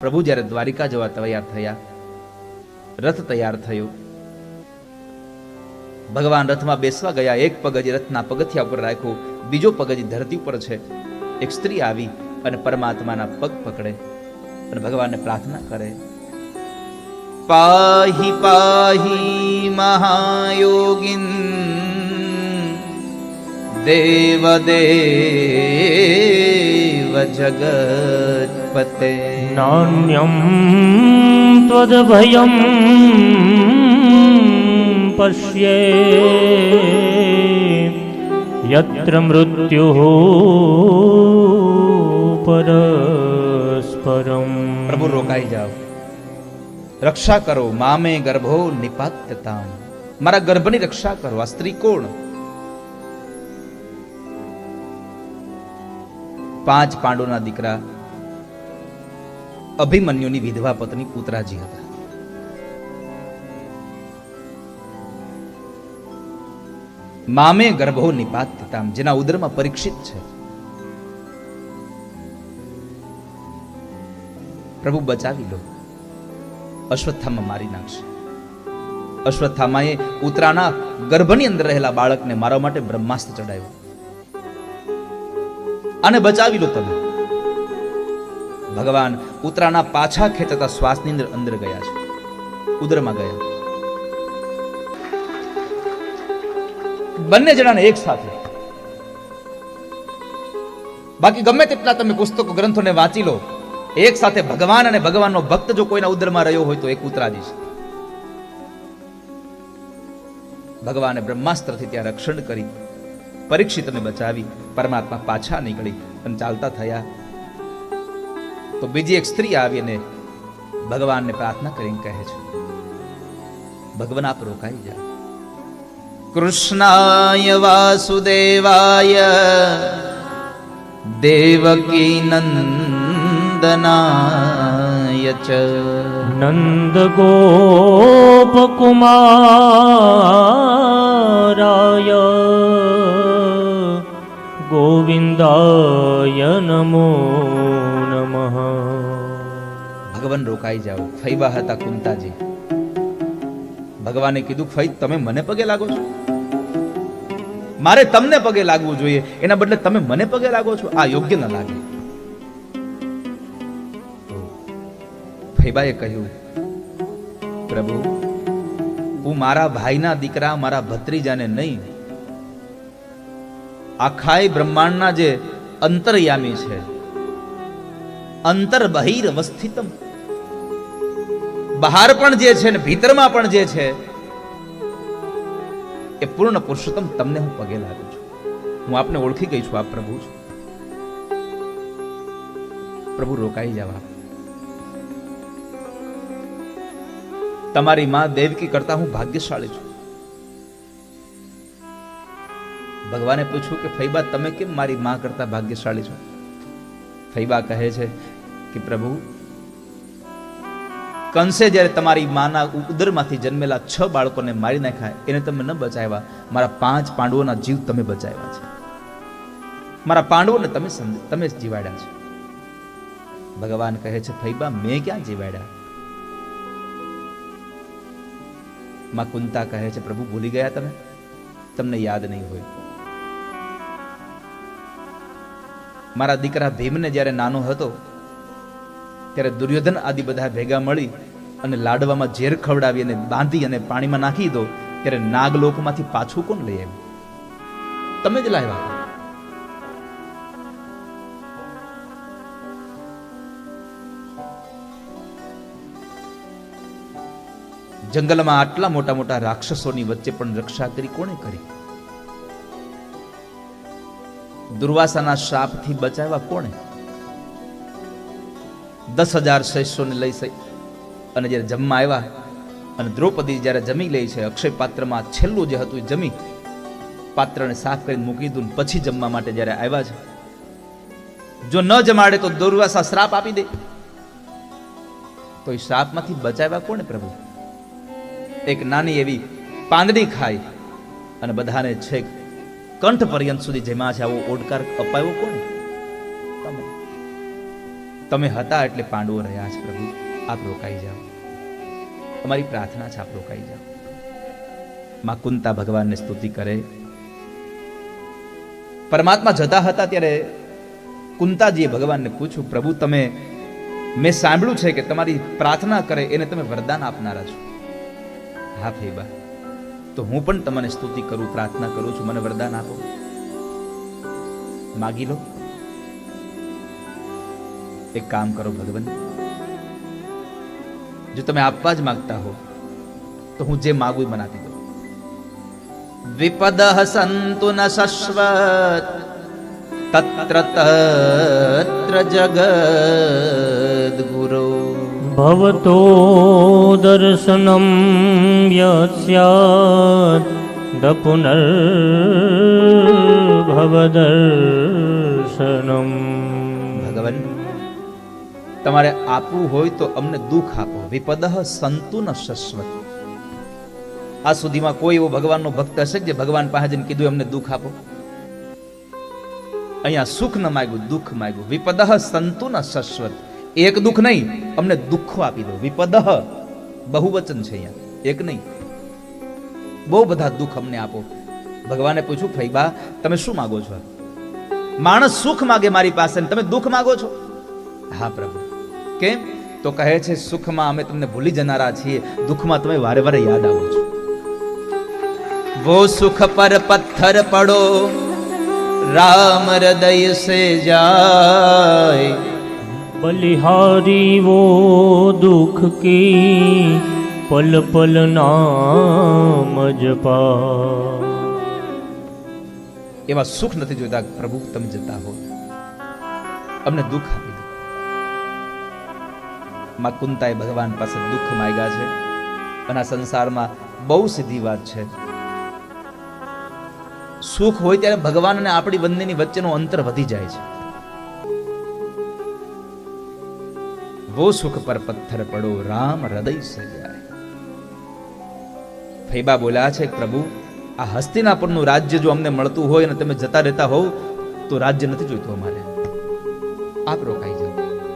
પ્રભુ જ્યારે દ્વારિકા જવા તૈયાર થયા, રથ તૈયાર થયો, ભગવાન રથમાં બેસવા ગયા. એક પગ હજી રથના પગથિયા ઉપર રાખ્યું, બીજો પગ હજી ધરતી ઉપર છે. એક સ્ત્રી આવી અને પરમાત્માના પગ પકડે અને ભગવાનને પ્રાર્થના કરે, પાહી પાહી મહાયોગિન દેવ દેવ જગતપતે નાન્યમ ત્વદભયમ પશ્યે યત્ર મૃત્યુઃ પરસ્પરમ. પ્રભુ રોકાઈ જાઓ, રક્ષા કરો. મામે ગર્ભો નિપાત્યતામ, મારા ગર્ભની રક્ષા કરો. આ સ્ત્રી કોણ? 5 પાંડવોના દીકરા અભિમન્યુની વિધવા પત્ની ઉત્તરાજી હતા. મામે ગર્ભો નિપાત્યતામ, જેના ઉદરમાં પરીક્ષિત છે. પ્રભુ બચાવી લો, અશ્વત્થામા મારી નાખશે. અશ્વત્થામાએ ઉત્તરાના ગર્ભની અંદર રહેલા બાળકને મારવા માટે બ્રહ્માસ્ત્ર ચડાવ્યું. અને બચાવી લો તમે. ભગવાન ઉત્તરાના પાછા ખેંચતા શ્વાસની અંદર ગયા છે, ઉદરમાં ગયા. બંને જણાને એક સાથે. બાકી ગમે તેટલા તમે પુસ્તકો ગ્રંથોને વાંચી લો, એક સાથે ભગવાન અને ભગવાનનો ભક્ત જો કોઈના ઉદરમાં રહ્યો હોય તો એક ઉત્તરાજી છે. ભગવાને બ્રહ્માસ્ત્રથી ત્યાં રક્ષણ કરી, પરીક્ષિતને બચાવી, પરમાત્મા પાછા નીકળી અને ચાલતા થયા. તો બીજી એક સ્ત્રી આવી અને ભગવાનને પ્રાર્થના કરીને કહે છે, ભગવાન આપ રોકાઈ જાઓ. કૃષ્ણાય વાસુદેવાય દેવકી નંદનાય ચ નંદ ગોપકુમારાય ગોવિંદાય નમો નમઃ. ભગવાન રોકાઈ જાઓ. ફૈબા હતા કુંતાજી. ભગવાને કીધું, ફઈ તમે મને પગે લાગો છો? મારે તમને પગે લાગવું જોઈએ, એના બદલે તમે મને પગે લાગો છો. આ યોગ્ય ન લાગે. ફૈબાએ કહ્યું, પ્રભુ હું મારા ભાઈના દીકરા, મારા ભત્રીજાને નહીં, આખાય બ્રહ્માંડના જે અંતર્યામી છે, અંતર બહિર અવસ્થિતમ, બહાર પણ જે છે ને ભીતરમાં પણ જે છે, એ પૂર્ણ પુરુષોત્તમ તમને હું પગે લાગુ છું. હું આપને ઓળખી ગઈ છું, આપ પ્રભુ છો. પ્રભુ રોકાઈ જવા. તમારી માં દેવકી કરતા હું ભાગ્યશાળી છું. ભગવાને પૂછ્યું કે ફૈબા તમે કેમ મારી માં કરતા ભાગ્યશાળી છો? ફૈબા કહે છે કે પ્રભુ, કંસે જ્યારે તમારી માના ઉદરમાંથી જન્મેલા 6 બાળકોને મારી નાખ્યા, એને તમે ન બચાવ્યા. મારા 5 પાંડવોના જીવ તમે બચાવ્યા છે. મારા પાંડવોને તમે જીવાડ્યા છે. ભગવાન કહે છે, ફૈબા મેં ક્યાં જીવાડ્યા? માં કુંતા કહે છે, પ્રભુ ભૂલી ગયા તમે? તમને યાદ નહીં હોય. મારા દીકરા ભીમને જ્યારે નાનો હતો ત્યારે દુર્યોધન આદિ બધા ભેગા મળી અને લાડવામાં ઝેર ખવડાવી અને બાંધી અને પાણીમાં નાખી દો, ત્યારે નાગલોકમાંથી પાછું કોણ લઈ આવ્યું? તમે જ લાવ્યા. જંગલમાં આટલા મોટા મોટા રાક્ષસોની વચ્ચે પણ રક્ષા કરી કોણે કરી? દુર્વાસાના શાપથી બચાવ્યા કોણે? 10,000 શિષ્યોને લઈ અને જ્યારે જમવા આવ્યા અને દ્રૌપદી જ્યારે જમી લે છે, અક્ષય પાત્રમાં છેલ્લું જે હતું એ જમી પાત્રને સાફ કરીને મૂકી દીધું. પછી જમવા માટે જ્યારે આવ્યા છે, જો ન જમાડે તો દુર્વાસા શ્રાપ આપી દે. તો એ શ્રાપમાંથી બચાવ્યા કોણે પ્રભુ? એક નાની એવી પાંદડી ખાઈ અને બધાને છેક કંઠ પર્યંત સુધી જેમાં છે આવો ઓડકાર અપાયો કોણ? તમે. તમે હતા એટલે પાંડવો રહ્યા છે પ્રભુ, આપ રોકાઈ જાઓ. અમારી પ્રાર્થના છે, આપ રોકાઈ જાઓ. માં કુંતા ભગવાનને સ્તુતિ કરે. પરમાત્મા જતા હતા ત્યારે કુંતાજીએ ભગવાનને પૂછ્યું, પ્રભુ તમે, મેં સાંભળ્યું છે કે તમારી પ્રાર્થના કરે એને તમે વરદાન આપનારા છો. હા ફૈબા, તો હું પણ તમને સ્તુતિ કરું, પ્રાર્થના કરું છું, મને વરદાન આપો. માગી લો. એક કામ કરો ભગવાન, જો તમે આપવા જ માંગતા હો તો હું જે માગું એ મને આપી દો. વિપદઃ સંતુ ન શશ્વત તત્ર તત્ર જગદ્ગુરો. ભવતો દર્શનમ યસ્યાત પુનર્ભવદર્શનમ. ભગવાન, તમારે આપવું હોય તો અમને દુઃખ આપો. વિપદઃ સંતુ ન શશ્વત. આ સુધીમાં કોઈ એવો ભગવાનનો ભક્ત હશે કે જે ભગવાન પાસે જઈને કીધું અમને દુઃખ આપો? અહીંયા સુખ ન માગ્યું, દુઃખ માગ્યું. વિપદઃ સંતુ ન શશ્વત. એક દુઃખ નહીં, અમને દુઃખો આપી દો. વિપદઃ બહુવચન છે અહીંયા, એક નહીં, બહુ બધા દુઃખ અમને આપો. ભગવાને પૂછ્યું, ફૈબા તમે શું માગો છો? માણસ સુખ માગે મારી પાસે, તમે દુઃખ માગો છો? હા પ્રભુ. કેમ? તો કહે છે, સુખમાં અમે તમને ભૂલી જનારા છીએ, દુઃખમાં તમે વારે વારે યાદ આવો છો. વો સુખ પર પથ્થર પડો રામ હૃદય સે જાય. बलिहारी वो दुख की पल पल नाम जपा. એવા સુખ નથી જોઈતા પ્રભુ, તમે જતા હો, અમને દુઃખ આપી દો. માં કુંતાએ ભગવાન પાસે દુઃખ માંગ્યા છે. અને આ સંસારમાં બહુ સીધી વાત છે, સુખ હોય ત્યારે ભગવાન અને આપણી બંનેની વચ્ચેનું અંતર વધી જાય છે. वो सुख पर पत्थर पड़ो राम हृदय से जाए. ફૈબા બોલ્યા છે, પ્રભુ આ હસ્તિનાપુરનું રાજ્ય જો અમને મળતું હોય અને તમે જતા રહેતા હોવ તો રાજ્ય નથી જોઈતું અમારે, આપ રોકાઈ જાઓ.